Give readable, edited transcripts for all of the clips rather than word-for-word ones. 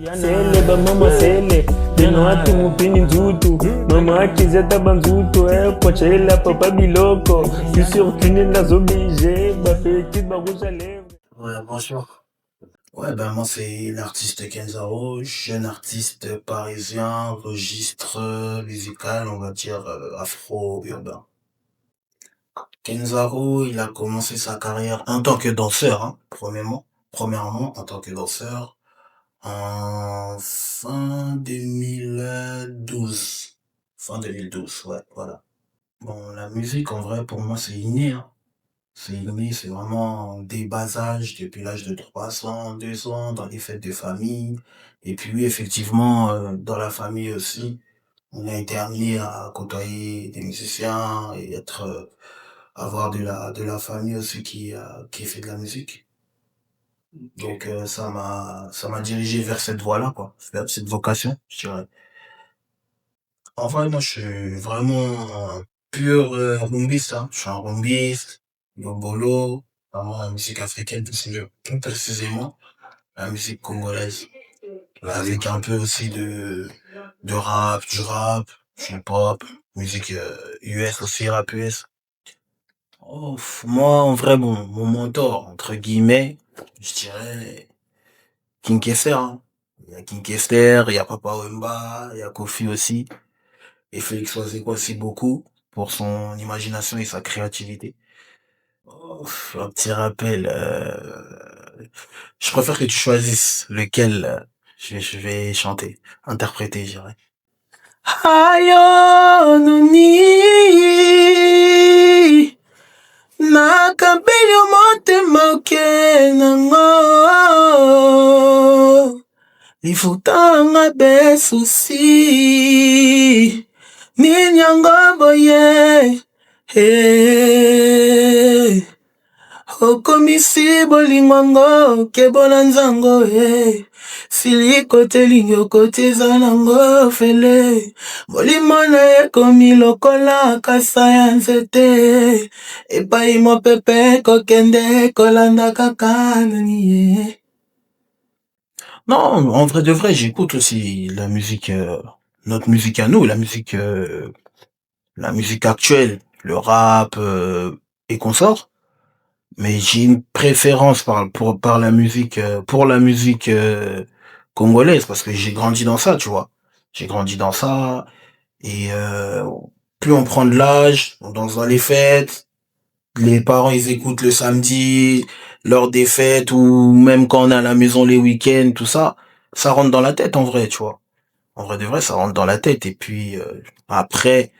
Sele ba mama sele Deno atu mupini nzutu Mama akizeta banzutu Pochela papa biloko Yusurtune nas obligé Ba petit ba rouge à lèvres. Ouais, bonjour. Ouais, ben moi c'est l'artiste Kenzaro, jeune artiste parisien, registre musical, on va dire afro-urbain. Kenzaro, il a commencé sa carrière en tant que danseur, hein, premièrement en tant que danseur, en fin 2012. Fin 2012, ouais, voilà. Bon, la musique, en vrai, pour moi, c'est inné, hein. C'est inné, c'est vraiment des bas âges, depuis l'âge de 3 ans, 2 ans, dans les fêtes de famille. Et puis oui, effectivement, dans la famille aussi, on a été amené à côtoyer des musiciens et avoir de la famille aussi qui fait de la musique. Donc ça m'a dirigé vers cette voie-là, quoi, vers cette vocation, je dirais. En vrai, moi, je suis vraiment un pur rumbiste, hein. Je suis un rumbiste, bolo, vraiment la musique africaine, plus précisément la musique congolaise, avec un peu aussi de rap, du rap, du hip-hop, musique US aussi, rap US. Oh, moi, en vrai, mon mentor, entre guillemets, je dirais King Kester, hein. Il y a King Kester, il y a Papa Wemba, il y a Kofi aussi. Et Félix Oazeko aussi beaucoup pour son imagination et sa créativité. Oh, un petit rappel. Je préfère que tu choisisses lequel je vais chanter, interpréter, je dirais. Ayo noni nakabeli motema oke nango lifutanga besusi ninyango boye hey. Okomisi bolingwango kebola nzango siliko telingi okotiza nango fele molimo na ekomi lokola kasa ya nzete epai mopepe kokende kolanda kaka nani ye. Non, en vrai de vrai, j'écoute aussi la musique, notre musique à nous, la musique actuelle, le rap et consorts. Mais j'ai une préférence par la musique, pour la musique congolaise, parce que j'ai grandi dans ça, tu vois. J'ai grandi dans ça, et plus on prend de l'âge, on danse dans les fêtes, les parents ils écoutent le samedi, lors des fêtes, ou même quand on est à la maison les week-ends, tout ça, ça rentre dans la tête en vrai, tu vois. En vrai de vrai, ça rentre dans la tête, et puis après,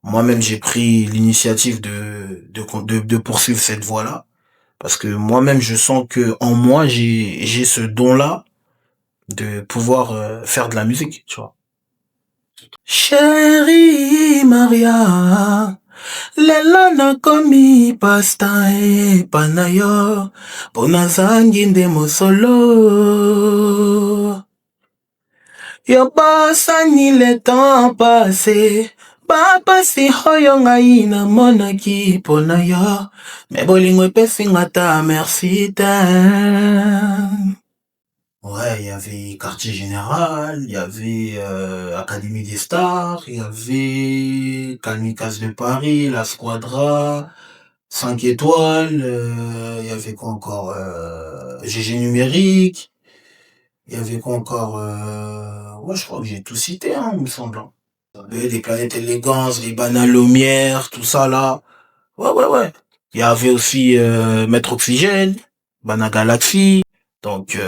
moi-même j'ai pris l'initiative de poursuivre cette voie-là. Parce que moi-même, je sens que en moi, j'ai ce don-là de pouvoir faire de la musique, tu vois. Chérie Maria, lelo nakomi pasta epa na yo, mpo nazangi nde mosolo. Yo bosani le temps passé, bapasi oyo ngai namonaki mpo na yo, me bolingo epesi nga ta merci te. Ouais, il y avait Quartier Général, il y avait Académie des Stars, il y avait Kamikaze de Paris, La Squadra, 5 étoiles, il y avait quoi encore, GG Numérique, il y avait quoi encore, ouais, je crois que j'ai tout cité, hein, il me semble, hein. Les Planètes Élégance, les Banales Lumière, tout ça là. Ouais, ouais, ouais. Il y avait aussi Maître Oxygène, Bana Galaxy, donc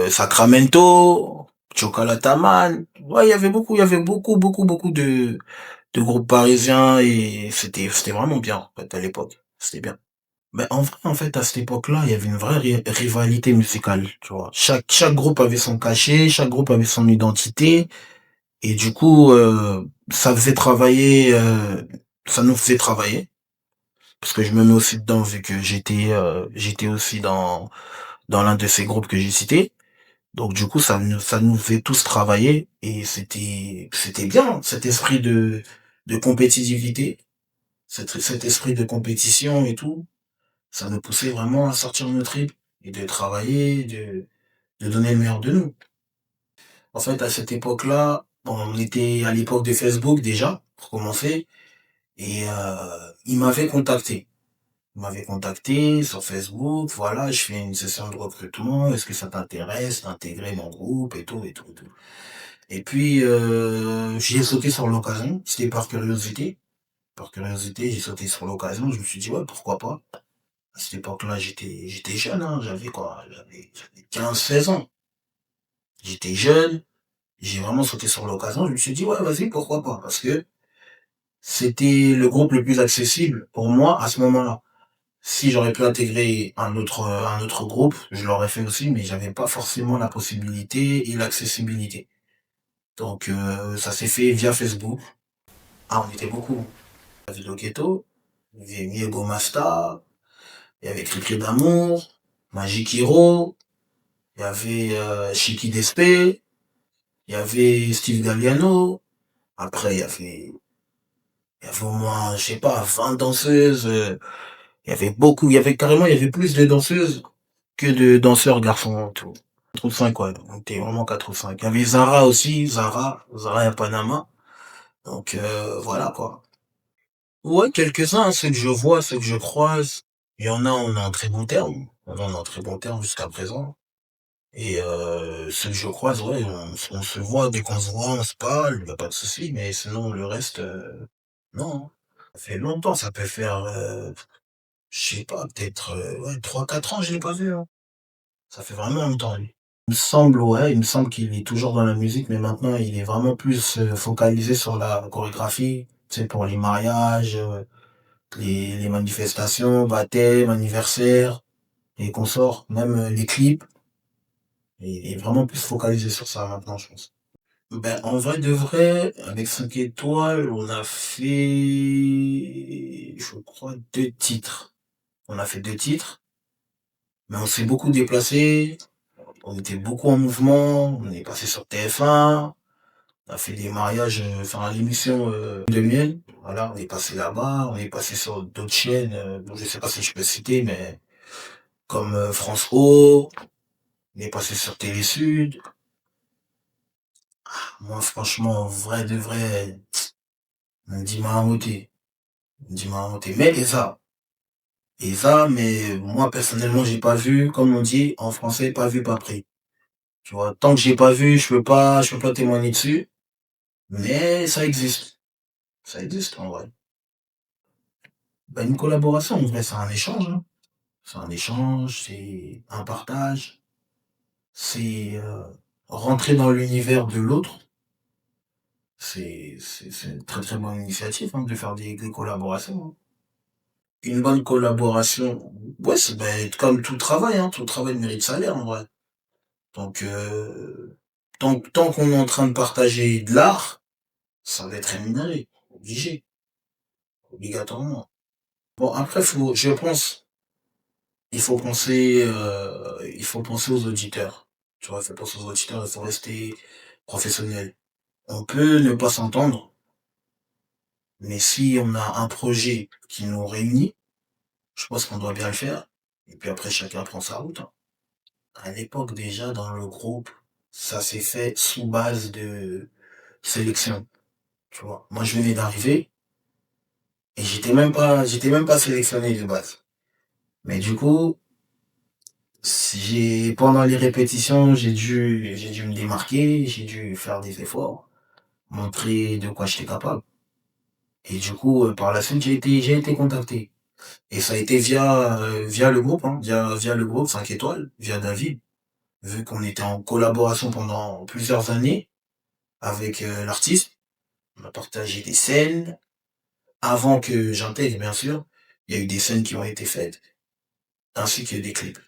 Sacramento, Chocolataman. Ouais, il y avait beaucoup de groupes parisiens et c'était vraiment bien en fait, à l'époque. C'était bien. Mais en vrai, en fait, à cette époque-là, il y avait une vraie rivalité musicale, tu vois. Chaque groupe avait son cachet, chaque groupe avait son identité, et du coup, ça nous faisait travailler, parce que je me mets aussi dedans vu que j'étais aussi dans l'un de ces groupes que j'ai cités. Donc du coup, ça nous fait tous travailler et c'était bien, cet esprit de compétitivité, cet esprit de compétition et tout. Ça nous poussait vraiment à sortir de nos tripes et de travailler, de donner le meilleur de nous. En fait, à cette époque-là, bon, on était à l'époque de Facebook déjà, pour commencer, et il m'avait contacté. Il m'avait contacté sur Facebook, voilà, je fais une session de recrutement, est-ce que ça t'intéresse d'intégrer mon groupe et tout, et tout, et tout. Et puis, j'y ai sauté sur l'occasion, c'était par curiosité. Par curiosité, j'ai sauté sur l'occasion, je me suis dit, ouais, pourquoi pas. À cette époque-là, j'étais jeune, hein, j'avais quoi, j'avais 15, 16 ans. J'étais jeune, j'ai vraiment sauté sur l'occasion, je me suis dit, ouais, vas-y, pourquoi pas, parce que c'était le groupe le plus accessible pour moi à ce moment-là. Si j'aurais pu intégrer un autre groupe, je l'aurais fait aussi, mais j'avais pas forcément la possibilité et l'accessibilité. Donc, ça s'est fait via Facebook. Ah, on était beaucoup. Il y avait le Ghetto, il y avait Miego Masta, il y avait Cricket d'amour, Magic Hero, il y avait Chiki Despé, il y avait Steve Galliano. Après, il y avait au moins, je sais pas, 20 danseuses. Il y avait beaucoup, il y avait plus de danseuses que de danseurs garçons, tout. 4 ou 5, ouais. On était vraiment 4 ou 5. Il y avait Zara aussi, Zara à Panama. Donc, voilà, quoi. Ouais, quelques-uns, hein, ceux que je vois, ceux que je croise. Il y en a, on est en très bon terme. On est en très bon terme jusqu'à présent. Et ceux que je croise, ouais, on se voit, dès qu'on se voit, on se parle, y a pas de souci, mais sinon, le reste, non, hein. Ça fait longtemps, ça peut faire, je sais pas, peut-être, ouais, 3, 4 ans, je l'ai pas vu, hein. Ça fait vraiment longtemps, lui. Il me semble, ouais, il me semble qu'il est toujours dans la musique, mais maintenant, il est vraiment plus focalisé sur la chorégraphie, tu sais, pour les mariages, les manifestations, baptêmes, anniversaires, et consorts, même les clips. Il est vraiment plus focalisé sur ça maintenant, je pense. Ben, en vrai de vrai, avec 5 étoiles, on a fait, je crois, 2 titres. On a fait 2 titres, mais on s'est beaucoup déplacé, on était beaucoup en mouvement, on est passé sur TF1, on a fait des mariages, enfin l'émission de miel, voilà, on est passé là-bas, on est passé sur d'autres chaînes, dont je sais pas si je peux citer, mais comme France O, on est passé sur Télé Sud. Moi franchement, vrai de vrai, on dit Mahamoté, on dit Mahamoté, mais mais moi personnellement j'ai pas vu, comme on dit en français, pas vu, pas pris. Tu vois, tant que j'ai pas vu, je peux pas témoigner dessus, mais ça existe. Ça existe en vrai. Bah, une collaboration, en vrai, c'est un échange, hein. C'est un échange, c'est un partage, c'est rentrer dans l'univers de l'autre. C'est une très très bonne initiative hein, de faire des collaborations, hein. Une bonne collaboration, ouais, c'est ben, comme tout travail, hein, tout travail mérite salaire en vrai. Donc, tant qu'on est en train de partager de l'art, ça va être rémunéré, obligé, obligatoirement. Bon, après, je pense, il faut penser aux auditeurs. Tu vois, il faut penser aux auditeurs, il faut rester professionnel. On peut ne pas s'entendre, mais si on a un projet qui nous réunit, je pense qu'on doit bien le faire. Et puis après, chacun prend sa route, hein. À l'époque, déjà, dans le groupe, ça s'est fait sous base de sélection. Tu vois. Moi, je venais d'arriver, et j'étais même pas sélectionné de base. Mais du coup, pendant les répétitions, j'ai dû me démarquer, j'ai dû faire des efforts, montrer de quoi j'étais capable. Et du coup, par la suite, j'ai été contacté. Et ça a été via le groupe, hein, via le groupe 5 étoiles, via David, vu qu'on était en collaboration pendant plusieurs années avec l'artiste. On a partagé des scènes. Avant que j'intègre, bien sûr, il y a eu des scènes qui ont été faites, ainsi que des clips.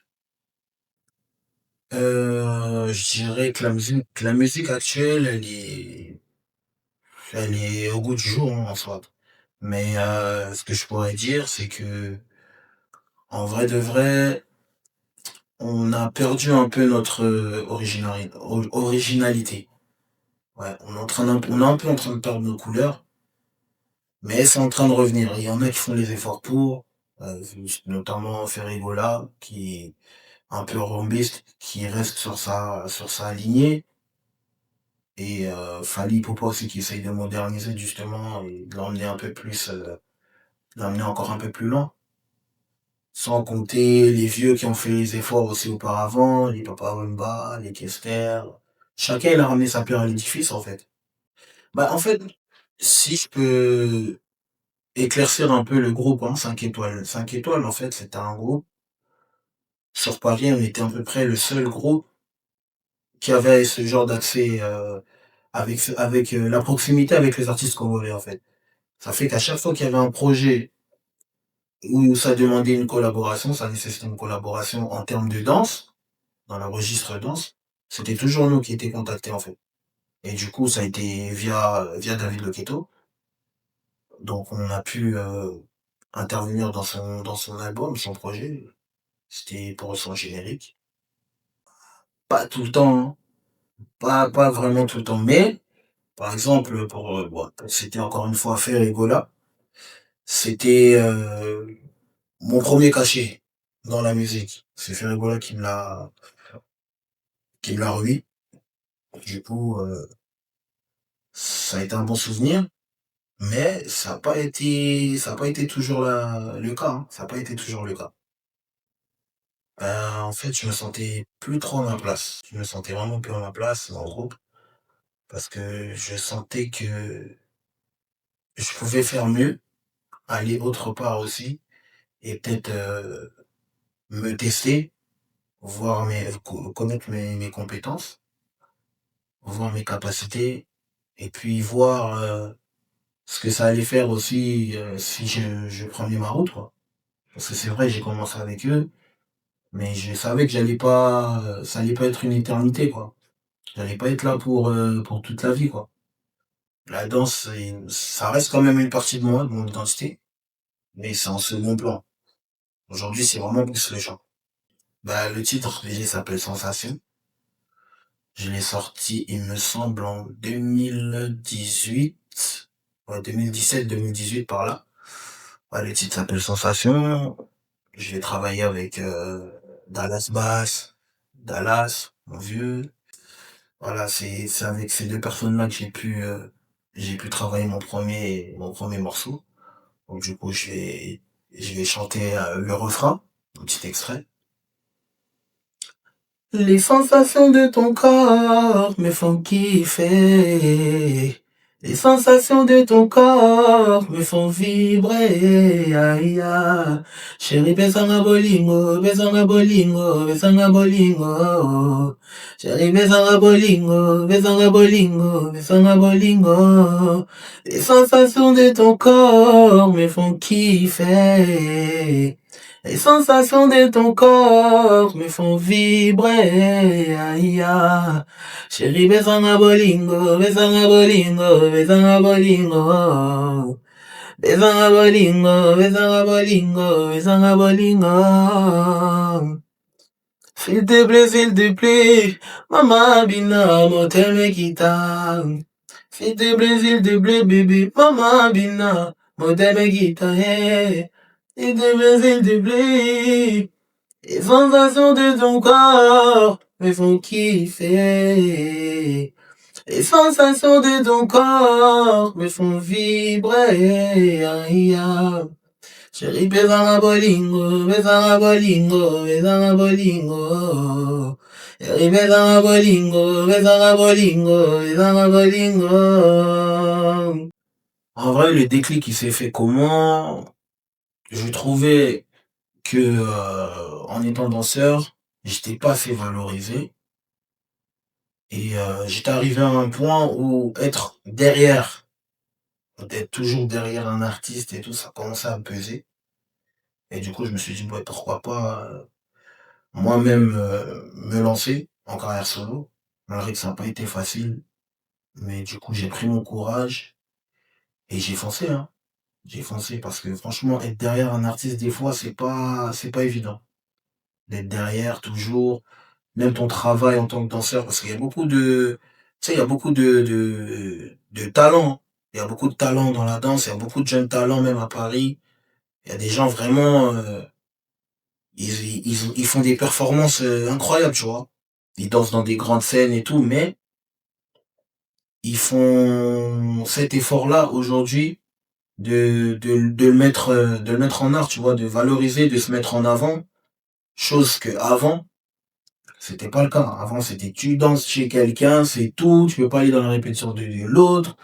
Je dirais que la musique actuelle, elle est au goût du jour, hein, en soi. Mais ce que je pourrais dire, c'est que, en vrai de vrai, on a perdu un peu notre originalité. Ouais, on est un peu en train de perdre nos couleurs, mais c'est en train de revenir. Il y en a qui font les efforts pour, notamment Ferrigola, qui est un peu rambiste, qui reste sur sa lignée. Et Fally Ipupa aussi qui essaye de moderniser justement et de l'emmener un peu plus, de l'emmener encore un peu plus loin. Sans compter les vieux qui ont fait les efforts aussi auparavant, les Papa Wemba, les Kester. Chacun, il a ramené sa pierre à l'édifice, en fait. Bah, en fait, si je peux éclaircir un peu le groupe, hein, 5 étoiles. 5 étoiles, en fait, c'était un groupe. Sur Paris, on était à peu près le seul groupe qui avait ce genre d'accès, avec la proximité avec les artistes congolais, en fait. Ça fait qu'à chaque fois qu'il y avait un projet où ça demandait une collaboration, ça nécessitait une collaboration en termes de danse, dans le registre danse, c'était toujours nous qui étions contactés, en fait. Et du coup, ça a été via David Loketo. Donc, on a pu, intervenir dans son album, son projet. C'était pour son générique. Pas tout le temps, hein. Pas vraiment tout le temps. Mais, par exemple, pour citer encore une fois Ferregola, c'était, mon premier cachet dans la musique. C'est Ferregola qui me l'a remis. Du coup, ça a été un bon souvenir. Mais ça a pas été toujours le cas, hein. Ça a pas été toujours le cas. En fait, je me sentais plus trop à ma place. Je me sentais vraiment plus à ma place dans le groupe parce que je sentais que je pouvais faire mieux, aller autre part aussi et peut-être me tester, connaître mes compétences, voir mes capacités et puis voir ce que ça allait faire aussi si je prenais ma route, quoi. Parce que c'est vrai, j'ai commencé avec eux, mais je savais que ça allait pas être une éternité, quoi. J'allais pas être là pour toute la vie, quoi. La danse, ça reste quand même une partie de moi, de mon identité, mais c'est en second plan. Aujourd'hui, c'est vraiment plus le chant. Bah, le titre, déjà, s'appelle Sensation. Je l'ai sorti, il me semble, en 2018. Ouais, 2017, 2018 par là. Ouais, le titre s'appelle Sensation. Je vais travailler avec Dallas Bass, Dallas, mon vieux. Voilà, c'est avec ces deux personnes-là que j'ai pu travailler mon premier morceau. Donc du coup, je vais chanter le refrain, un petit extrait. Les sensations de ton corps me font kiffer. Les sensations de ton corps me font vibrer. Aïe, aïe. Chérie, besanga bolingo, besanga bolingo, besanga bolingo. Chérie, besanga bolingo, besanga bolingo, besanga bolingo. Les sensations de ton corps me font kiffer. Les sensations de ton corps me font vibrer, aïe, aïe. Chérie, besanga bolingo, besanga bolingo, besanga bolingo. Besanga bolingo, besanga bolingo, besanga bolingo. S'il te plaît, maman bina, motel me kita. S'il te plaît, bébé, maman bina, motel me kita, hey. S'il te plaît, les sensations de ton corps me font kiffer. Les sensations de ton corps me font vibrer. Aïe, aïe. Chérie, besanga bolingo, besanga bolingo, besanga bolingo. Chérie, besanga bolingo, besanga bolingo, besanga bolingo. En vrai, le déclic, il s'est fait comment? Je trouvais que en étant danseur, j'étais pas assez valorisé et j'étais arrivé à un point où d'être toujours derrière un artiste et tout, ça commençait à me peser. Et du coup, je me suis dit, ouais, pourquoi pas moi-même me lancer en carrière solo, malgré que ça n'a pas été facile. Mais du coup, j'ai pris mon courage et j'ai foncé, hein. J'ai foncé parce que franchement, être derrière un artiste, des fois, c'est pas évident. D'être derrière toujours, même ton travail en tant que danseur, parce qu'il y a beaucoup tu sais, il y a beaucoup de talents. Il y a beaucoup de talents dans la danse, il y a beaucoup de jeunes talents même à Paris. Il y a des gens vraiment, ils font des performances incroyables, tu vois. Ils dansent dans des grandes scènes et tout, mais ils font cet effort-là aujourd'hui de le mettre en art, tu vois, de valoriser, de se mettre en avant, chose que avant, c'était pas le cas. Avant, c'était tu danses chez quelqu'un, c'est tout, tu peux pas aller dans la répétition de l'autre,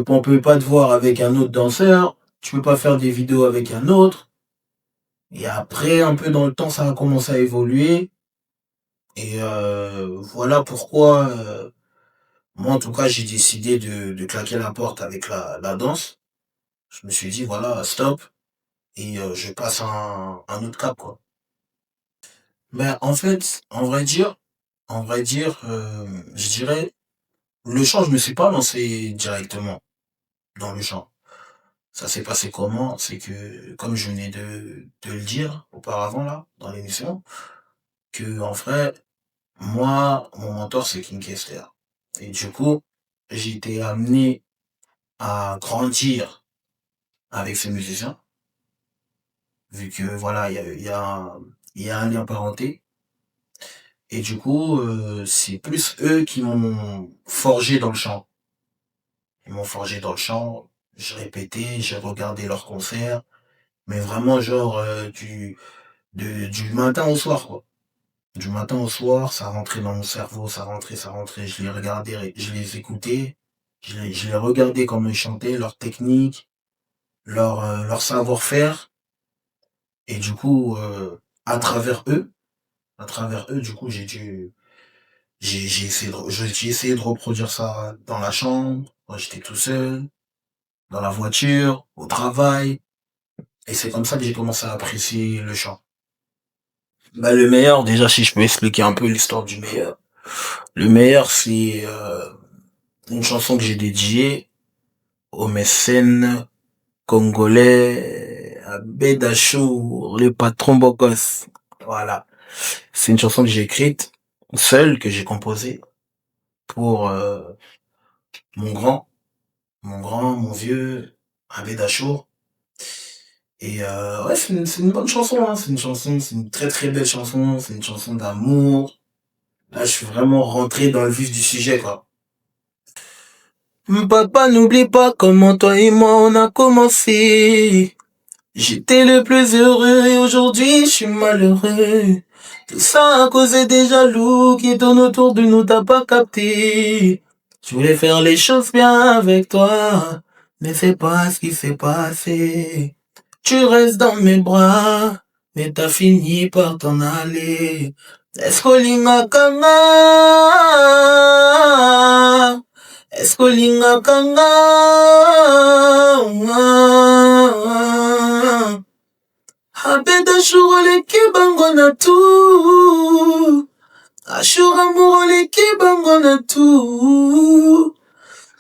on peut pas te voir avec un autre danseur, tu peux pas faire des vidéos avec un autre. Et après, un peu dans le temps, ça a commencé à évoluer. Et voilà pourquoi, moi en tout cas, j'ai décidé de claquer la porte avec la danse. Je me suis dit, voilà, stop, et je passe un autre cap, quoi. Ben, en fait, je dirais, le chant, je me suis pas lancé directement dans le chant. Ça s'est passé comment? C'est que, comme je venais de le dire auparavant, là, dans l'émission, que, en vrai, moi, mon mentor, c'est King Kester. Et du coup, j'ai été amené à grandir avec ces musiciens, vu que, voilà, il y a un lien parenté. Et du coup, c'est plus eux qui m'ont forgé dans le chant. Ils m'ont forgé dans le chant, je répétais, j'ai regardé leurs concerts, mais vraiment genre du matin au soir, quoi. Du matin au soir, ça rentrait dans mon cerveau, ça rentrait, je les regardais, je les écoutais, je les regardais comment ils chantaient, leur technique, leur savoir-faire, et du coup, à travers eux, du coup, j'ai essayé de reproduire ça dans la chambre, quand j'étais tout seul, dans la voiture, au travail. Et c'est comme ça que j'ai commencé à apprécier le chant. Bah, le meilleur, déjà, si je peux expliquer un peu l'histoire du meilleur. Le meilleur, c'est une chanson que j'ai dédiée au mécène congolais Abed Achour, le patron Bogos. Voilà. C'est une chanson que j'ai écrite, seule, que j'ai composée pour mon grand, mon vieux Abed Achour. Et ouais, c'est une bonne chanson, hein. C'est une très très belle chanson, c'est une chanson d'amour. Là, je suis vraiment rentré dans le vif du sujet, quoi. Papa, n'oublie pas comment toi et moi on a commencé. J'étais le plus heureux et aujourd'hui je suis malheureux. Tout ça à cause des jaloux qui tournent autour de nous, t'as pas capté. Je voulais faire les choses bien avec toi, mais c'est pas ce qui s'est passé. Tu restes dans mes bras, mais t'as fini par t'en aller. Escolinga kanga, escolinga kanga. Abeda shuroleki bango na tu, ashura muroleki bango na tu.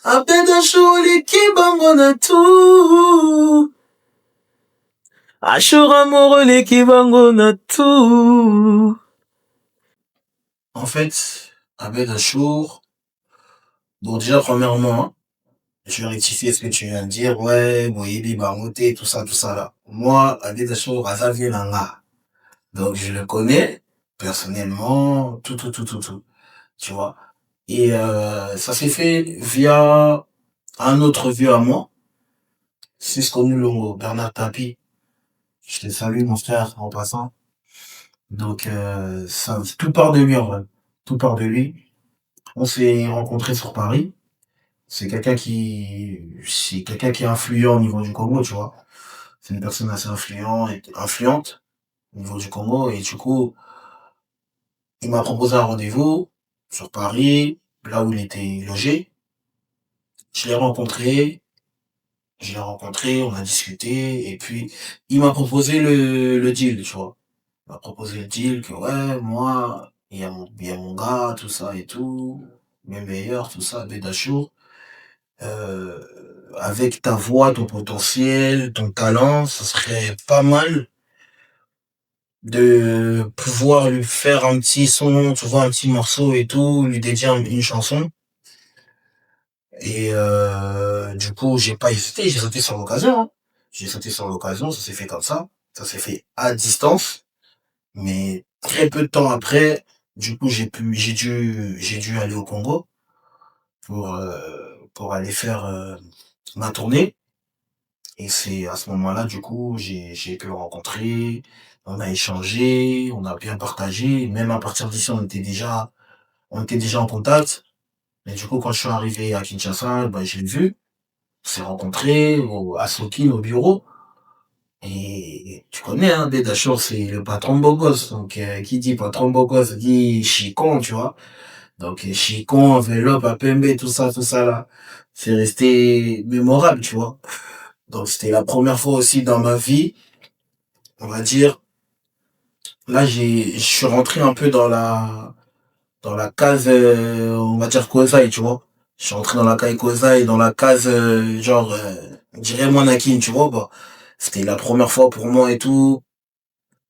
Abeda shuroleki bango na tu. Ashura muroleki bango na tu. En fait, Abed Achour, bon déjà premièrement, hein, je vais rectifier ce que tu viens de dire, ouais, Moïbi Bamoté, tout ça là. Moi, Abed Achour, Azavier Langa. Donc je le connais, personnellement, tout, tu vois. Et ça s'est fait via un autre vieux à moi, c'est ce connu Longo, Bernard Tapie. Je te salue mon frère en passant. Donc ça, tout part de lui en vrai. Tout part de lui. On s'est rencontrés sur Paris. C'est quelqu'un qui est influent au niveau du Congo, tu vois. C'est une personne assez influente au niveau du Congo. Et du coup, il m'a proposé un rendez-vous sur Paris, là où il était logé. Je l'ai rencontré, on a discuté, et puis il m'a proposé le deal, tu vois. Il m'a proposé le deal que ouais, moi, il y a mon gars, tout ça et tout, mes meilleurs, tout ça, Bédachour. Euh, Avec ta voix, ton potentiel, ton talent, ce serait pas mal de pouvoir lui faire un petit son, tu vois, un petit morceau et tout, lui dédier une chanson. Et du coup, j'ai pas hésité, j'ai sauté sur l'occasion, hein. J'ai sauté sur l'occasion, ça s'est fait comme ça. Ça s'est fait à distance. Mais très peu de temps après, du coup, j'ai dû aller au Congo. pour aller faire ma tournée. Et c'est à ce moment-là, du coup, j'ai pu le rencontrer, on a échangé, on a bien partagé, même à partir d'ici, on était déjà en contact. Mais du coup, quand je suis arrivé à Kinshasa, bah, je l'ai vu, on s'est rencontrés à Sokin, au bureau. Et tu connais, hein, Bédachor, c'est le patron beau gosse. Donc, qui dit patron beau gosse dit chicon, tu vois. Donc, chicon, enveloppe, APMB, tout ça là. C'est resté mémorable, tu vois. Donc, c'était la première fois aussi dans ma vie, on va dire. Là, je suis rentré un peu dans la case, on va dire Kozai, tu vois. Je suis rentré dans la case Kozai, dans la case, genre, on dirait Monakin, tu vois, bah. C'était la première fois pour moi et tout,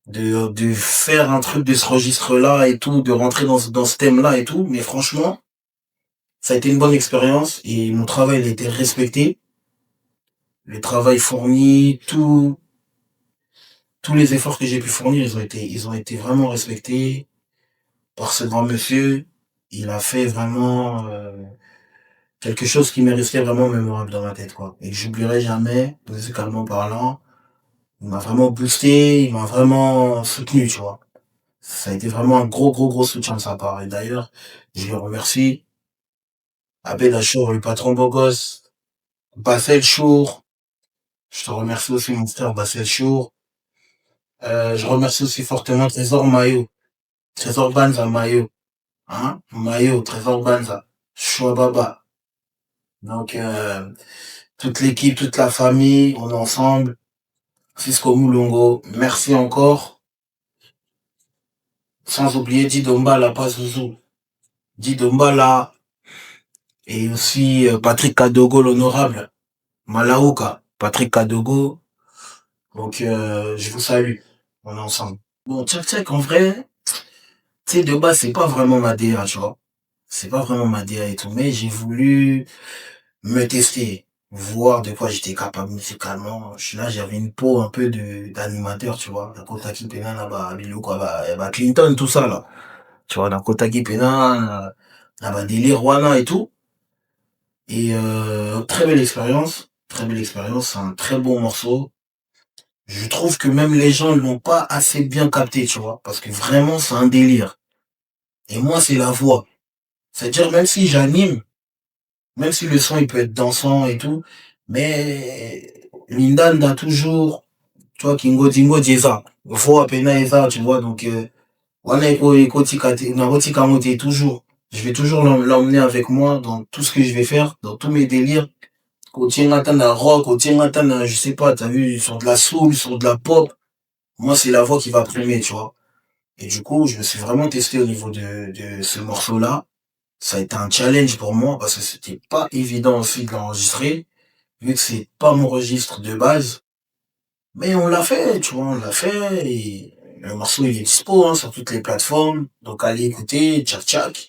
de faire un truc de ce registre-là et tout, de rentrer dans ce thème-là et tout. Mais franchement, ça a été une bonne expérience et mon travail, il a été respecté. Le travail fourni, tous les efforts que j'ai pu fournir, ils ont été vraiment respectés par ce grand monsieur. Il a fait vraiment, quelque chose qui m'est resté vraiment mémorable dans ma tête, quoi. Et que j'oublierai jamais, musicalement parlant. Il m'a vraiment boosté, il m'a vraiment soutenu, tu vois. Ça a été vraiment un gros soutien de sa part. Et d'ailleurs, je le remercie. Abel Achour, le patron beau gosse. Bassel Chour. Je te remercie aussi, mon frère Bassel Chour. Je remercie aussi fortement Trésor Maillot. Trésor Banza Maillot. Hein? Maillot, Trésor Banza. Choua Baba. Donc, toute l'équipe, toute la famille, on est ensemble. Cisco Moulongo, merci encore. Sans oublier Didombala, pas Zouzou. Didombala, et aussi Patrick Kadogo, l'honorable. Malaouka, Patrick Kadogo. Donc, je vous salue. On est ensemble. Bon, tchak, en vrai, tu sais, de base, c'est pas vraiment ma DA, tu vois. C'est pas vraiment ma DA et tout, mais j'ai voulu me tester, voir de quoi j'étais capable musicalement. Je suis là, j'avais une peau un peu d'animateur, tu vois. Dakota Kipena, là-bas, Bilou, quoi, bah, Clinton, tout ça, là. Tu vois, Dakota Kipena, là-bas, délire, Wana et tout. Et, très belle expérience, c'est un très bon morceau. Je trouve que même les gens l'ont pas assez bien capté, tu vois, parce que vraiment, c'est un délire. Et moi, c'est la voix. C'est-à-dire, même si j'anime, même si le son, il peut être dansant et tout, mais Lindan a toujours, tu vois, Kingo Dingo Dieza, voix Pena Eza, tu vois, donc, Wana Eko Tikate, Naroti Kamote, toujours. Je vais toujours l'emmener avec moi dans tout ce que je vais faire, dans tous mes délires. Côté Natana rock, côté Natana, je sais pas, t'as vu, sur de la soul, sur de la pop. Moi, c'est la voix qui va primer, tu vois. Et du coup, je me suis vraiment testé au niveau de ce morceau-là. Ça a été un challenge pour moi parce que c'était pas évident aussi de l'enregistrer, vu que c'est pas mon registre de base. Mais on l'a fait, tu vois, on l'a fait et le morceau il est dispo hein, sur toutes les plateformes. Donc allez écouter, tchak tchak.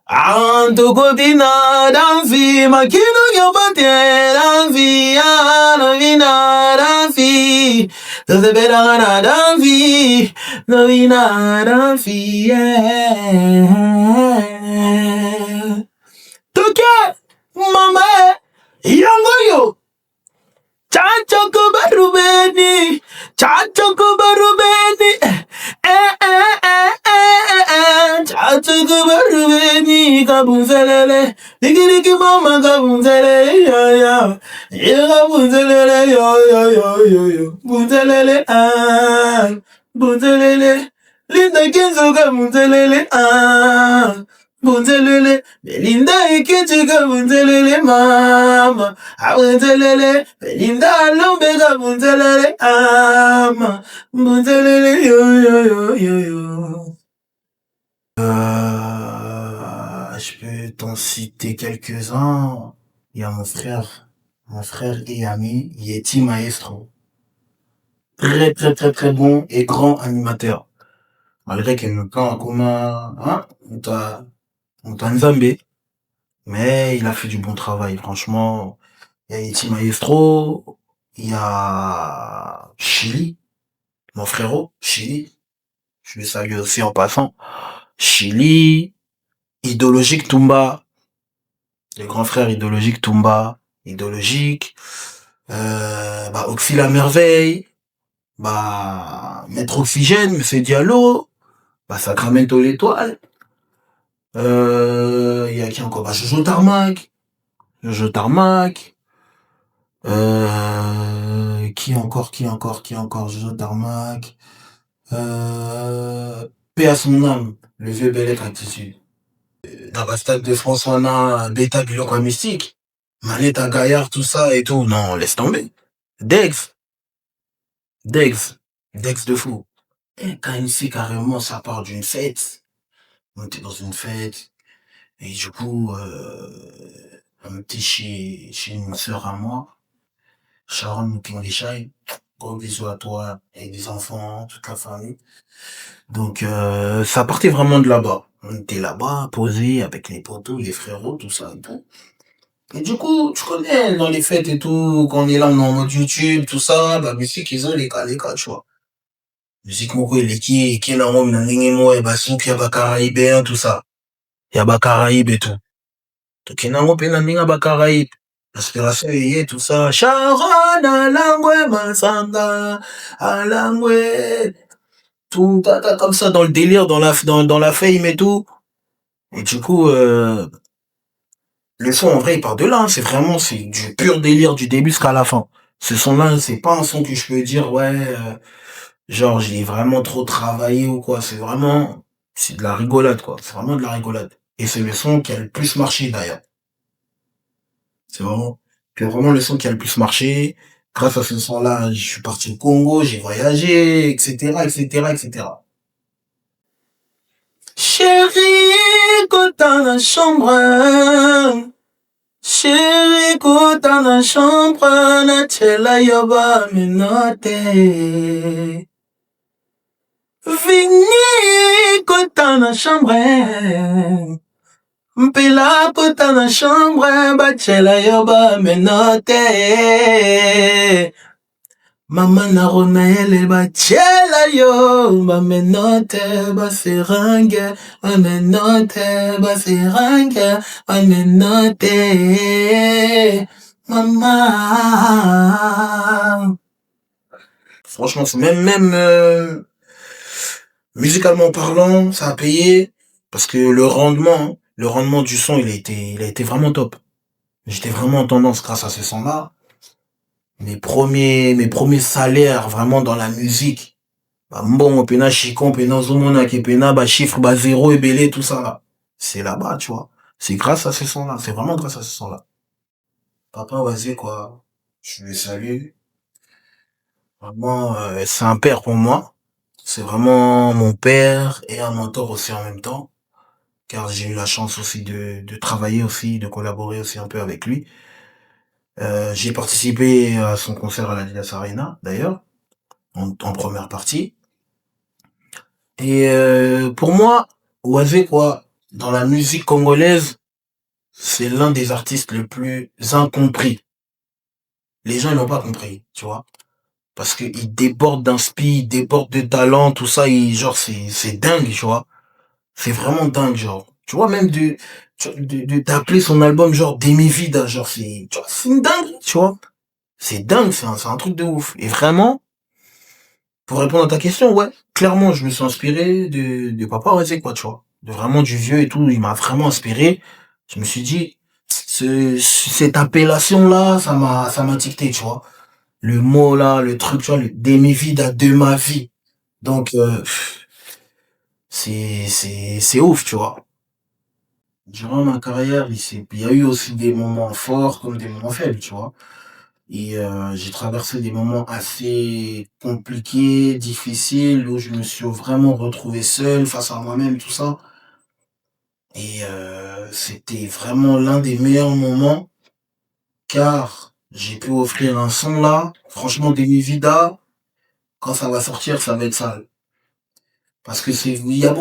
Antokotina dansi makino yobate dansi anovina dansi tozebera na dansi novina dansi toke mama yango yo Chacho barubeni, chacho barubeni, chacho barubeni, kabunzelele, digi mama kabunzelele, yo kabunzelele, yo, bunzelele, bunzelele, linda kinzo kabunzelele, bunzelele, Belinda ikichika bunzelele mama, bunzelele, Belinda lombeka bunzelele ama, bunzelele yo. Je peux t'en citer quelques-uns. Il y a mon frère et ami, Yeti Maestro. Très bon et grand animateur. Malgré qu'il nous prend en commun, hein, on t'a Nzambé. Mais il a fait du bon travail, franchement. Il y a Iti Maestro, il y a Chili, mon frérot, Chili. Je le salue aussi en passant. Chili, Idéologique Tumba, Les grands frères idéologiques, Toumba, idéologique, Oxy la merveille, Maître Oxygène, Monsieur Diallo, Sacramento l'étoile, il y a qui encore? Jojo Tarmac, qui encore, Jojo Tarmac, paix à son âme, le vieux Bellec attitude. Dans la stade de François Na, Beta Biloko Mystique, Manetta Gaillard, tout ça et tout, non, laisse tomber. Dex, Dex, Dex de fou. Et quand ici, carrément, ça part d'une fête, on était dans une fête, et du coup, on était chez une sœur à moi, Sharon Moukin-Lechai, gros bisous à toi, et des enfants, toute la famille. Donc, ça partait vraiment de là-bas. On était là-bas, posé avec les potos, les frérots, tout ça et tout. Et du coup, tu connais, dans les fêtes et tout, quand on est là, on est en mode YouTube, tout ça, musique, ils ont les cas, tu vois. Musique moko eleki, qui na ngom na ndenge mo, basuki ya Caraïbes, tout ça. Ya Caraïbes et tout. Donc, nango pe na ndenge Caraïbes. L'aspiration yé, tout ça. Sharon, alangwe, masanga, alangwe. Tout, comme ça, dans le délire, dans la fame et tout. Et du coup, le son, en vrai, il part de là, hein. C'est du pur délire du début jusqu'à la fin. Ce son-là, c'est pas un son que je peux dire, ouais, genre, j'ai vraiment trop travaillé ou quoi. C'est de la rigolade, quoi. C'est vraiment de la rigolade. Et c'est le son qui a le plus marché, d'ailleurs. C'est vraiment le son qui a le plus marché. Grâce à ce son-là, je suis parti au Congo, j'ai voyagé, etc., etc., etc. Chérie, quand dans la chambre, chérie, quand dans la chambre, na chela yoba menote. Vini, quand dans la chambre, mpela, quand dans la chambre, bachela yoba menote. Mama na Ronaele bachela yo, menote, seranga, menote, seranga, menote, maman. Franchement, c'est même musicalement parlant, ça a payé, parce que le rendement du son, il a été vraiment top. J'étais vraiment en tendance grâce à ce son-là. Mes premiers salaires vraiment dans la musique. Bon, pena chicon, pena zomona, pena, chiffre, zéro et belé, tout ça, là. C'est là-bas, tu vois. C'est grâce à ce son-là. C'est vraiment grâce à ce son-là. Papa, vas-y, quoi. Je le salue. Vraiment, c'est un père pour moi. C'est vraiment mon père et un mentor aussi en même temps. Car j'ai eu la chance aussi de travailler aussi, de collaborer aussi un peu avec lui. J'ai participé à son concert à la Didas Arena, d'ailleurs, en première partie. Et pour moi, Oisé, quoi, dans la musique congolaise, c'est l'un des artistes les plus incompris. Les gens, ils l'ont pas compris, tu vois. Parce que il déborde d'inspi, il déborde de talent, tout ça, genre, c'est dingue, tu vois. C'est vraiment dingue, genre. Tu vois, même d'appeler son album, genre, Demi Vida, genre, c'est une dingue, tu vois. C'est dingue, c'est un truc de ouf. Et vraiment, pour répondre à ta question, ouais, clairement, je me suis inspiré de Papa Oisé, quoi, tu vois. De vraiment du vieux et tout, il m'a vraiment inspiré. Je me suis dit, cette appellation-là, ça m'a dicté, tu vois. Le mot là, le truc, tu vois, le demi-vida de ma vie. Donc, c'est ouf, tu vois. Durant ma carrière, il y a eu aussi des moments forts comme des moments faibles, tu vois. Et j'ai traversé des moments assez compliqués, difficiles, où je me suis vraiment retrouvé seul face à moi-même, tout ça. Et c'était vraiment l'un des meilleurs moments, car j'ai pu offrir un son là, franchement Demi Vida, quand ça va sortir, ça va être sale. Parce que il y a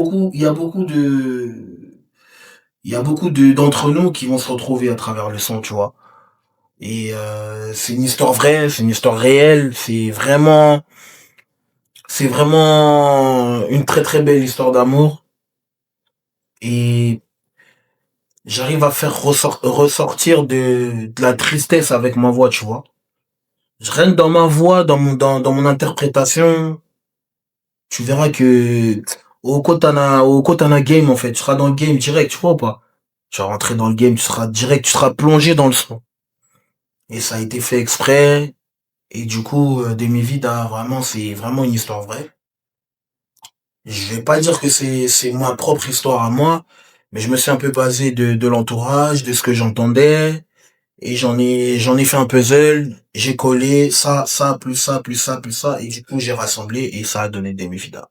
beaucoup d'entre nous qui vont se retrouver à travers le son, tu vois. Et c'est une histoire vraie, c'est une histoire réelle, c'est vraiment une très très belle histoire d'amour. Et j'arrive à faire ressortir de la tristesse avec ma voix, tu vois. Rien que dans ma voix, dans mon interprétation, tu verras que au Kotana game, en fait, tu seras dans le game direct, tu vois ou pas? Tu vas rentrer dans le game, tu seras direct, tu seras plongé dans le son. Et ça a été fait exprès. Et du coup, Demi Vida, vraiment, c'est vraiment une histoire vraie. Je vais pas dire que c'est ma propre histoire à moi, mais je me suis un peu basé de l'entourage, de ce que j'entendais, et j'en ai fait un puzzle, j'ai collé ça, plus ça, plus ça, plus ça, et du coup, j'ai rassemblé, et ça a donné Demi Vida.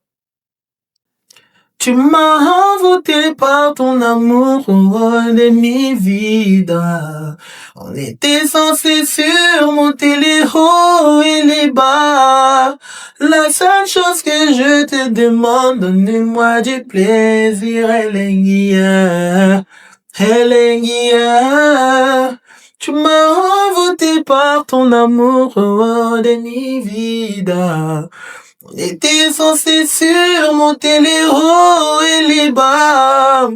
Tu m'as envoûté par ton amour, oh, de mi vida. On était censé surmonter les hauts et les bas. La seule chose que je te demande, donne-moi du plaisir, Elengia. Elengia. Tu m'as envoûté par ton amour, oh, de mi vida. On était censé surmonter les hauts et les bas.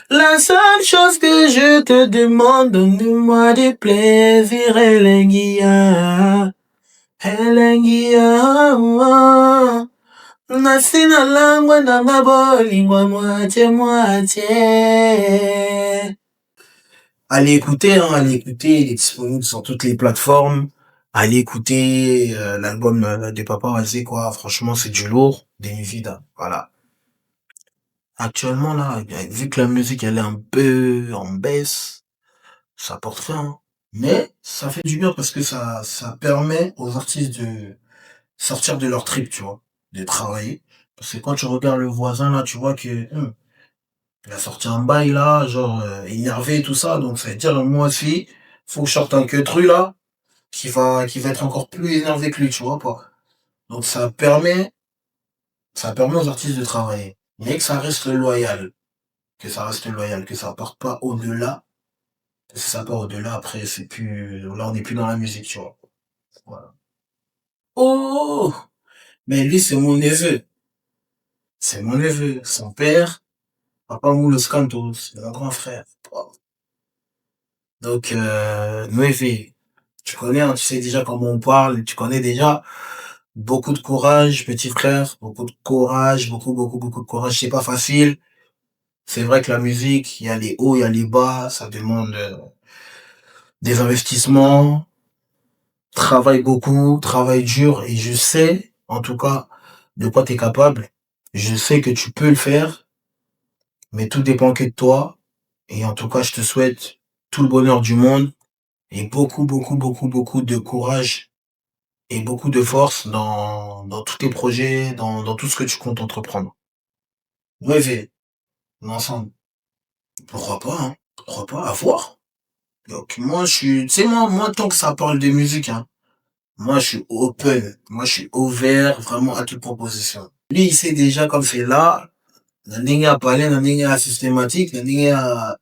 La seule chose que je te demande, donne-moi du plaisir, Elengia. Elengia. Nasina langwa na mabolingwa moitié. Allez écouter, il est disponible sur toutes les plateformes. Allez écouter l'album de Papa Wazé, quoi. Franchement, c'est du lourd, des vida. Voilà. Actuellement, là, vu que la musique, elle est un peu en baisse, ça porte rien, hein. Mais ça fait du bien parce que ça permet aux artistes de sortir de leur trip, tu vois, de travailler. Parce que quand tu regardes le voisin, là, tu vois que il a sorti un bail, là, genre énervé et tout ça. Donc ça veut dire, moi aussi, faut que je sorte un queutru, là, qui va être encore plus énervé que lui, tu vois pas. Donc ça permet aux artistes de travailler. Mais que ça reste loyal. Que ça reste loyal. Que ça parte pas au-delà. Si ça part au-delà, après, c'est plus, là, on n'est plus dans la musique, tu vois. Voilà. Oh! Mais lui, c'est mon neveu. C'est mon neveu. Son père, Papa Moulos Cantos, c'est mon grand frère. Donc, Noévé, tu connais, hein, tu sais déjà comment on parle, tu connais déjà. Beaucoup de courage, petit frère. Beaucoup de courage, beaucoup de courage. C'est pas facile. C'est vrai que la musique, il y a les hauts, il y a les bas. Ça demande des investissements. Travaille beaucoup, travaille dur. Et je sais, en tout cas, de quoi t'es capable. Je sais que tu peux le faire. Mais tout dépend que de toi. Et en tout cas, je te souhaite tout le bonheur du monde. Et beaucoup de courage. Et beaucoup de force dans tous tes projets, dans tout ce que tu comptes entreprendre. Rêver, ensemble. Pourquoi pas, hein? Pourquoi pas, à voir. Donc, moi, je suis, tu sais, moi, tant que ça parle de musique, hein, moi, je suis open. Moi, je suis ouvert, vraiment, à toute proposition. Lui, il sait déjà, comme c'est là, la ligne à parler, la ligne à systématique, la ligne à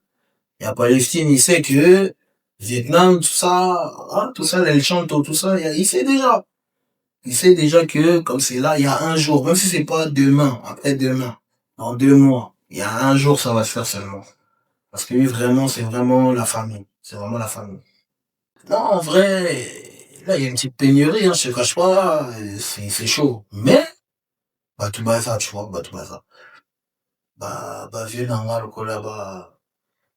Palestine, il sait que Vietnam, tout ça, les chanto, tout ça, il sait déjà. Il sait déjà que, comme c'est là, il y a un jour, même si c'est pas demain, après-demain, dans 2 mois, il y a un jour, ça va se faire seulement. Parce que lui, vraiment, c'est vraiment la famille. C'est vraiment la famille. Non, en vrai, là, il y a une petite pénurie, hein, je te cache pas, c'est chaud. Mais, bah, tout bas ça, tu vois, bah, tout bas ça. Vieux Nanga, le collab,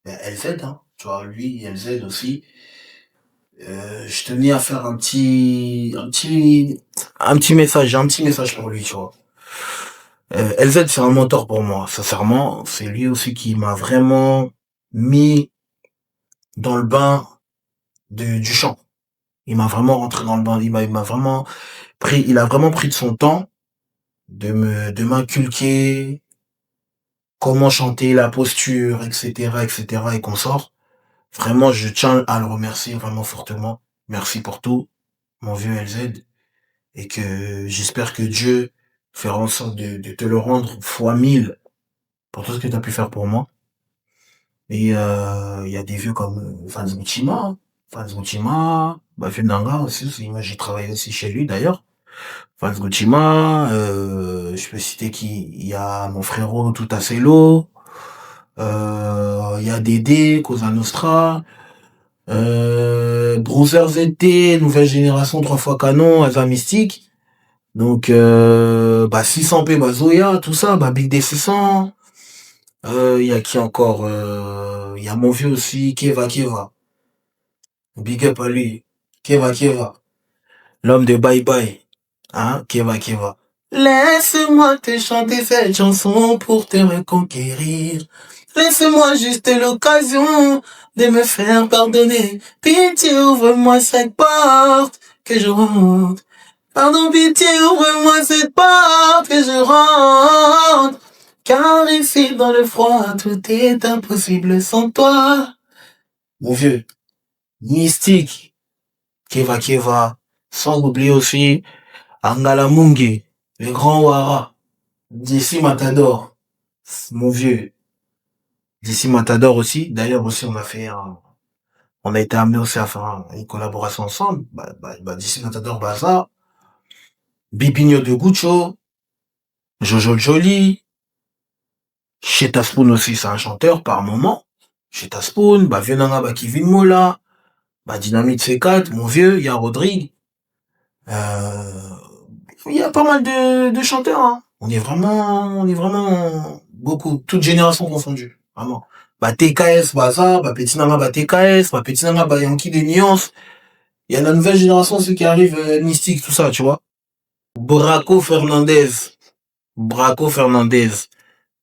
ben, LZ, hein, tu vois, lui, LZ aussi. Je tenais à faire un petit message pour lui, tu vois. LZ, c'est un mentor pour moi, sincèrement. C'est lui aussi qui m'a vraiment mis dans le bain du chant. Il m'a vraiment rentré dans le bain. Il m'a vraiment il a vraiment pris de son temps de m'inculquer comment chanter, la posture, etc., et qu'on sort. Vraiment, je tiens à le remercier vraiment fortement. Merci pour tout, mon vieux LZ. Et que j'espère que Dieu fera en sorte de te le rendre fois 1000 pour tout ce que tu as pu faire pour moi. Et il y a des vieux comme Vans Guchima, hein. Vans Guchima, vieux Nanga aussi, moi j'ai travaillé aussi chez lui d'ailleurs. Vans Guchima, je peux citer qui, il y a mon frérot Tout à Celo, Il y a Dédé, Cosa Nostra, Browser ZT, Nouvelle Génération, 3 fois Canon, Asa Mystique. Donc, 600p, Zoya, tout ça, Big D600. Il y a qui encore? Il y a mon vieux aussi, Keva. Big up à lui. Keva. L'homme de Bye Bye. Hein, Keva. Laisse-moi te chanter cette chanson pour te reconquérir. Laisse-moi juste l'occasion de me faire pardonner. Pitié, ouvre-moi cette porte que je rentre. Pardon, pitié, ouvre-moi cette porte que je rentre. Car ici, dans le froid, tout est impossible sans toi. Mon vieux, Mystique, Keva. Sans oublier aussi Angala Mungi, le grand Wara, d'ici Matador, mon vieux. D'ici Matador aussi. D'ailleurs aussi on a été amené aussi à faire une collaboration ensemble. D'ici Matador Baza, Bibinho de Guccio, Jojo le Joli, Cheta Spoon aussi, c'est un chanteur par moment. Cheta Spoon, Vienanga Kevin Mola, Dynamite C4, mon vieux, il y a Rodrigue. Il y a pas mal de chanteurs, hein. On est vraiment beaucoup, toutes générations confondues, vraiment. TKS, ça, Petinanga, TKS, Petinanga, Yankee des nuances. Il y a la nouvelle génération, ceux qui arrivent, Mystique, tout ça, tu vois. Braco Fernandez,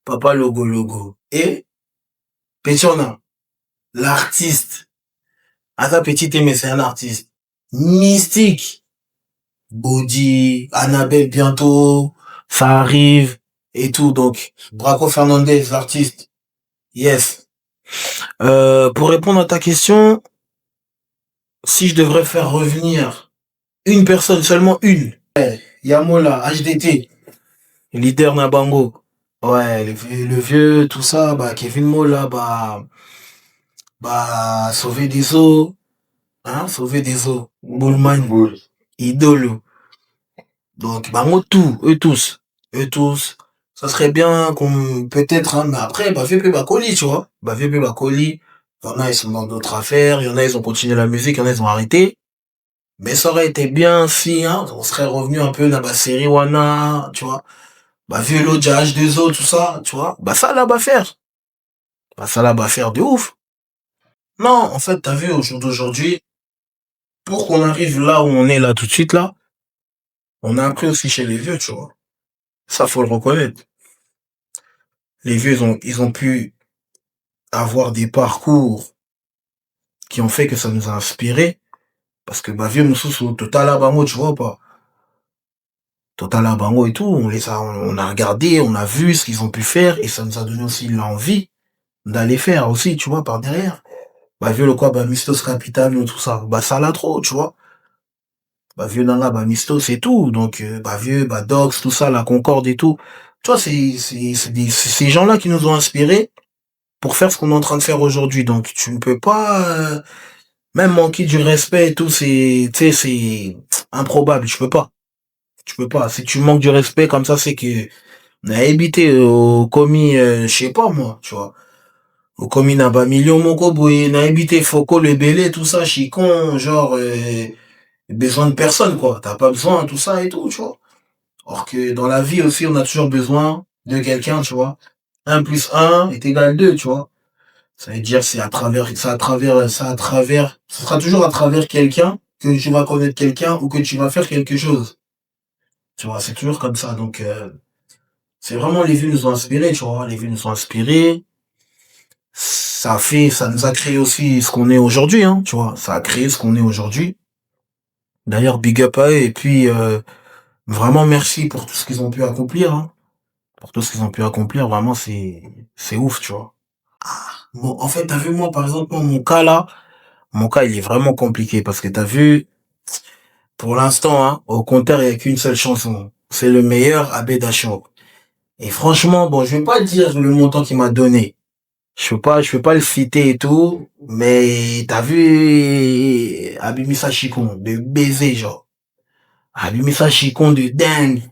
Papa Logo. Et, Petiona, l'artiste. Ça, petit mais c'est un artiste. Mystique. Body, Annabelle bientôt, ça arrive, et tout, donc, Braco Fernandez, l'artiste. Yes. Pour répondre à ta question, si je devrais faire revenir une personne, seulement une, Yamola, HDT, leader Nabango, ouais, le vieux, tout ça, Kevin Mola, sauver des eaux, Bullman, Idolo. Donc, eux tous. Ça serait bien qu'on, peut-être, mais après, VP Bakoli, tu vois. VP Bakoli. Il y en a, ils sont dans d'autres affaires. Il y en a, ils ont continué la musique. Il y en a, ils ont arrêté. Mais ça aurait été bien si, on serait revenu un peu dans la série Wana, tu vois. Vieux l'autre, H2O, tout ça, tu vois. Ça là-bas faire. Ça là-bas faire de ouf. Non, en fait, t'as vu, au jour d'aujourd'hui, pour qu'on arrive là où on est là tout de suite, là, on a appris aussi chez les vieux, tu vois. Ça, faut le reconnaître. Les vieux, ils ont pu avoir des parcours qui ont fait que ça nous a inspiré. Parce que, vieux, nous sous Total Abango, tu vois ou pas? Total Abango et tout, on a regardé, on a vu ce qu'ils ont pu faire, et ça nous a donné aussi l'envie d'aller faire aussi, tu vois, par derrière. Vieux, le quoi, Mistos Capital, tout ça. Ça là trop, tu vois. Vieux, Nanga, Mistos et tout. Donc, vieux, Dogs, tout ça, la Concorde et tout. Tu vois, c'est ces gens-là qui nous ont inspirés pour faire ce qu'on est en train de faire aujourd'hui. Donc, tu ne peux pas, même manquer du respect et tout, c'est improbable. Tu peux pas. Si tu manques du respect comme ça, c'est que on a évité au commis, je sais pas moi, tu vois. Au commis n'a pas million moko boy, on a évité Foucault, le Bélé, tout ça, chicon, genre besoin de personne quoi. T'as pas besoin tout ça et tout, tu vois. Or que dans la vie aussi, on a toujours besoin de quelqu'un, tu vois. 1 plus 1 est égal à 2, tu vois. Ça veut dire ce sera toujours à travers quelqu'un que tu vas connaître quelqu'un ou que tu vas faire quelque chose. Tu vois, c'est toujours comme ça. Donc, c'est vraiment les vies nous ont inspirés, tu vois. Les vies nous ont inspirés. Ça nous a créé aussi ce qu'on est aujourd'hui, tu vois. Ça a créé ce qu'on est aujourd'hui. D'ailleurs, big up à eux. Et puis, vraiment merci pour tout ce qu'ils ont pu accomplir, Pour tout ce qu'ils ont pu accomplir, vraiment, c'est ouf, tu vois. Bon, en fait, t'as vu, moi, par exemple, mon cas, il est vraiment compliqué parce que t'as vu, pour l'instant, au compteur, il n'y a qu'une seule chanson. C'est le meilleur Abbé Dachau. Et franchement, bon, je vais pas dire le montant qu'il m'a donné. Je peux pas le citer et tout, mais t'as vu Abimisa Chikon, de baiser, genre. Abimisa Chikon de dingue.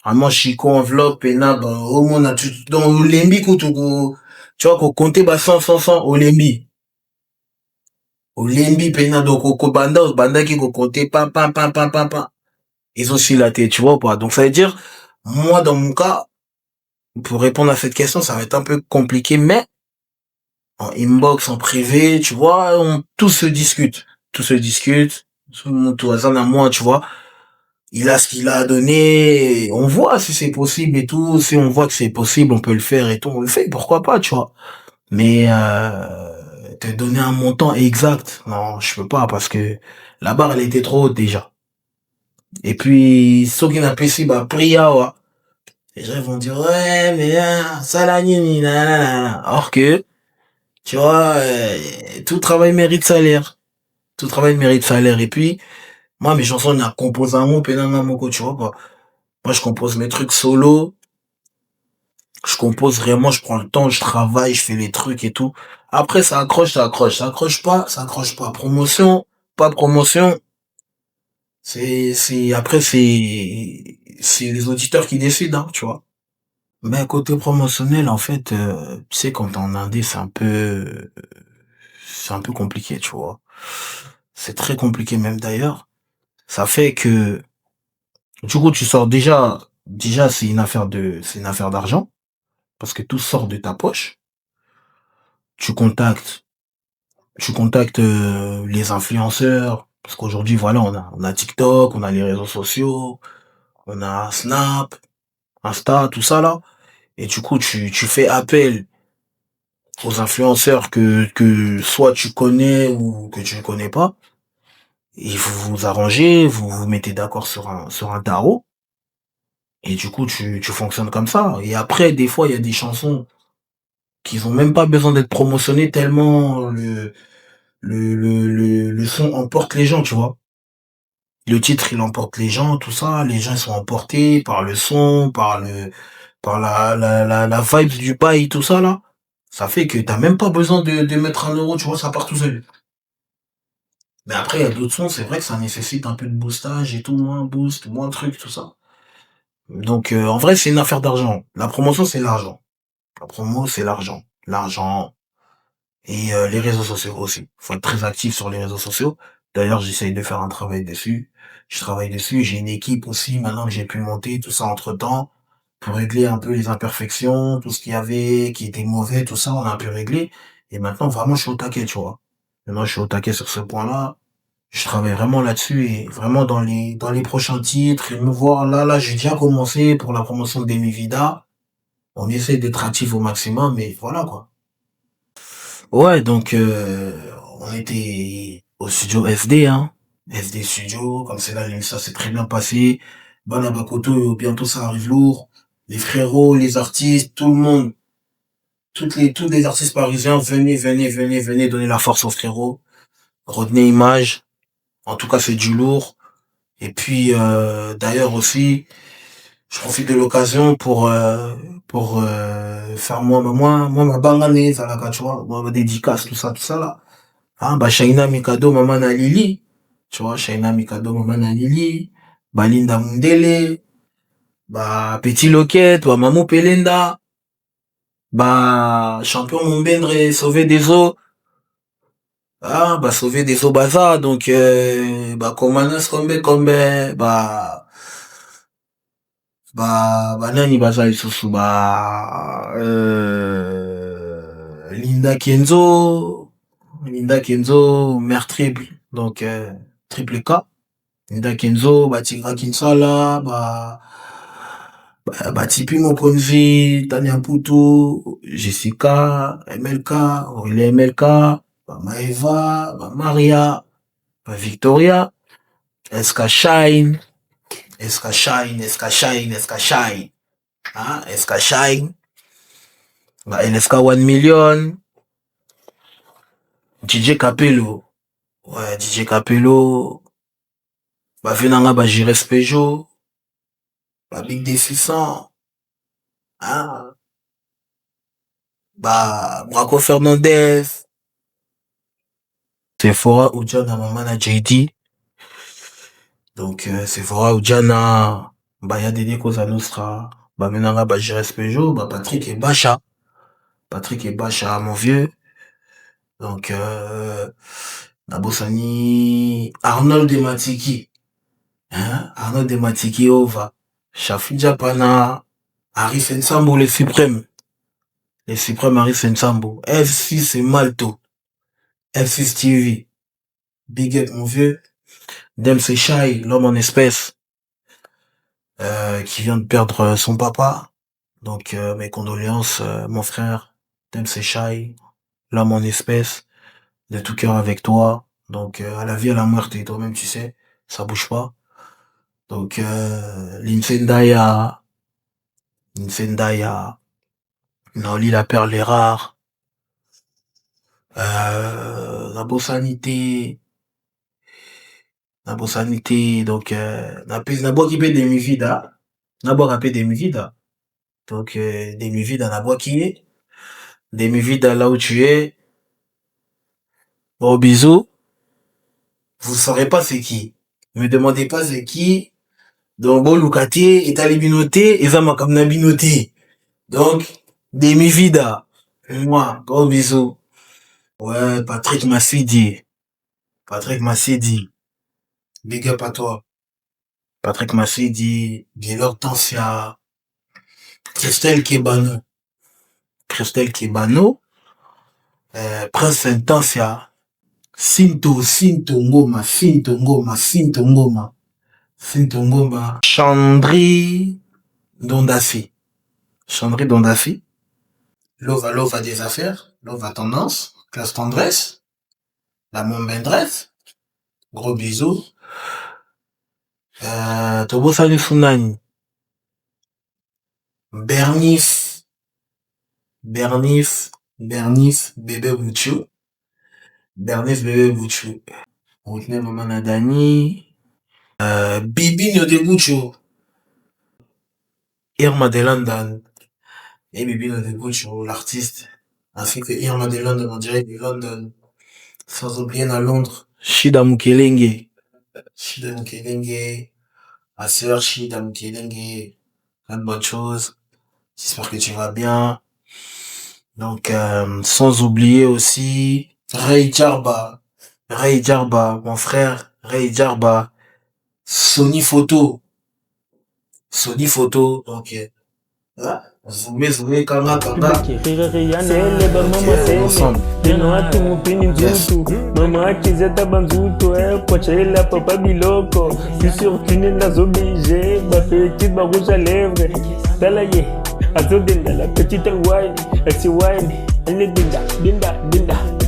Vraiment Chikon enveloppe et là, au moins, dans l'embi, tu vois, compter 100, Olembi. Olembi, pena, donc, banda qui compter, pam, pam, pam, pam, pam, pam. Ils ont su la tête, tu vois ou pas. Donc, ça veut dire, moi, dans mon cas, pour répondre à cette question, ça va être un peu compliqué, mais en inbox, en privé, tu vois, tout se discute. Tout se discute. Tout hasard à moi, tu vois. Il a ce qu'il a à donner. On voit si c'est possible et tout. Si on voit que c'est possible, on peut le faire et tout. On le fait, pourquoi pas, tu vois. Mais te donner un montant exact, non, je peux pas parce que la barre, elle était trop haute déjà. Et puis, ceux qui n'ont pas si, bah, priya, ouais. Les gens vont dire, ouais, mais ça la nanana. Or que, tu vois, tout travail mérite salaire. Tout travail mérite salaire. Et puis, moi, mes chansons, on a composé un mot, pénanga moko, tu vois pas. Moi, je compose mes trucs solo. Je compose vraiment, je prends le temps, je travaille, je fais les trucs et tout. Après, ça accroche, ça accroche. Ça accroche pas, ça accroche pas. Promotion, pas promotion. Après, c'est les auditeurs qui décident, hein, tu vois. Mais côté promotionnel, en fait, tu sais, quand t'es en indé, c'est un peu compliqué, tu vois. C'est très compliqué même d'ailleurs. Ça fait que, du coup, tu sors déjà, c'est une affaire d'argent, parce que tout sort de ta poche. Tu contactes, les influenceurs, parce qu'aujourd'hui, voilà, on a TikTok, on a les réseaux sociaux, on a Snap, Insta, tout ça là. Et du coup, tu fais appel aux influenceurs que soit tu connais ou que tu ne connais pas. Et vous vous arrangez, vous vous mettez d'accord sur un tarot. Et du coup, tu fonctionnes comme ça. Et après, des fois, il y a des chansons qui ont même pas besoin d'être promotionnées tellement le son emporte les gens, tu vois. Le titre, il emporte les gens, tout ça. Les gens, ils sont emportés par le son, par la vibe du bail, tout ça, là. Ça fait que t'as même pas besoin de mettre 1 euro, tu vois, ça part tout seul. Mais après, il y a d'autres sons, c'est vrai que ça nécessite un peu de boostage et tout, moins boost, moins truc, tout ça. Donc, en vrai, c'est une affaire d'argent. La promotion, c'est l'argent. La promo, c'est l'argent. L'argent et les réseaux sociaux aussi. Faut être très actif sur les réseaux sociaux. D'ailleurs, j'essaye de faire un travail dessus. Je travaille dessus. J'ai une équipe aussi, maintenant que j'ai pu monter tout ça entre-temps, pour régler un peu les imperfections, tout ce qu'il y avait, qui était mauvais, tout ça, on a un peu réglé. Et maintenant, vraiment, je suis au taquet, tu vois. Maintenant, je suis au taquet sur ce point-là. Je travaille vraiment là-dessus et vraiment dans les prochains titres et me voir là, j'ai déjà commencé pour la promotion de Demi Vida. On essaie d'être actif au maximum, mais voilà, quoi. Ouais, donc, on était au studio FD, hein. FD Studio, comme c'est là, ça s'est très bien passé. Banabakoto, bientôt ça arrive lourd. Les frérots, les artistes, tout le monde, tous les artistes parisiens, venez donner la force aux frérots. Retenez image. En tout cas, c'est du lourd. Et puis, d'ailleurs aussi, je profite de l'occasion pour faire ma bangane, ça là, tu vois, moi, ma dédicace, tout ça, là. Ah, bah, Shaina Mikado, Maman Lili. Tu vois, Shaina Mikado, Maman Lili. Bah, Linda Mundele. Bah, Petit Loquette, bah, Mamou Pelenda. Bah, Champion Mumbendre, Sauvé des eaux. Ah, bah, Sauvé des eaux Baza. Donc, bah, Komanas Kombe, nani baza lisusu, Linda Kenzo, mère triple, donc, triple K. Linda Kenzo, Tigra Kinsala, Tipi Mokonzi, Tania Putu, Jessica, MLK, Aurélie MLK, Maeva, Maria, Victoria, Eska Shine, hein, Eska Shine, LSK 1 million, DJ Capello, ouais, DJ Capello, venanga Jires Peugeot, Big D600, hein, Braco Fernandez, Sephora Ujana Mamana JD, donc Sephora Ujana, Yadede Cosa Nostra, venanga Jires Peugeot, Patrick et Bacha, Patrick Ebacha, mon vieux. Donc, Nabosani, Arnold Dematiki. Hein? Arnold Dematiki, Ova. Shafi Japana, Arif Nsambo, les suprêmes. Les suprêmes Arif Nsambo. F6 et Malto. F6 TV. Big up, mon vieux. Dempsey Shai, l'homme en espèce. Qui vient de perdre son papa. Donc, mes condoléances, mon frère. Dempsey Shai, l'homme en espèce. De tout cœur avec toi. Donc, à la vie, à la mort, et toi-même, tu sais, ça bouge pas. Donc, Linsendaya, Naoli la perle est rare. La bossanité, donc, n'a bois qui peut des mivida. N'a bois rapé des mivida. Donc, des mivida, n'a bois qui est. Des mivida là où tu es. Bon, bisous. Vous saurez pas c'est qui. Ne me demandez pas c'est qui. Donc, bon, Lucati, et Talibinoté, et Zama comme Nabinoté. Donc, des mivida. Moi, gros bisous. Ouais, Patrick Massidi. Big up à toi. Patrick Massidi, Gaylor Tansia, Christelle Kebano, Prince Intensia, Sinto Ngoma, Chandri Dondafi, Lova des affaires, Lova tendance, classe tendresse, la Mombendresse, gros bisous. Tobo Sani Funani, Bernif, bébé Bouchou. Retenez Maman Nadani, Bibi Nyo de Bouchou. Irma de London. Et Bibi Nyo de Bouchou, l'artiste. Ainsi que Irma de London, en direct de London. Sans oublier à Londres, Shida Mukelenge. Ma sœur Shida Mukelenge. Plein de bonnes choses. J'espère que tu vas bien. Donc, sans oublier aussi Ray Djarba, mon frère Ray Djarba. Sony Photo. Donc, zoomé, kanga. Ensemble. Mama kizeta banzuto pochela papa biloko si sur tune nazoblige ba petite ba rouge à lèvres dalaye azodenda la petite wine elle wine elle dinda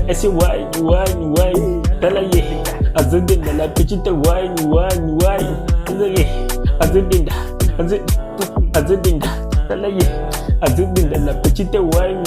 elle wine dalaye azodenda la petite wine dalaye azodenda dalaye azodenda la petite wine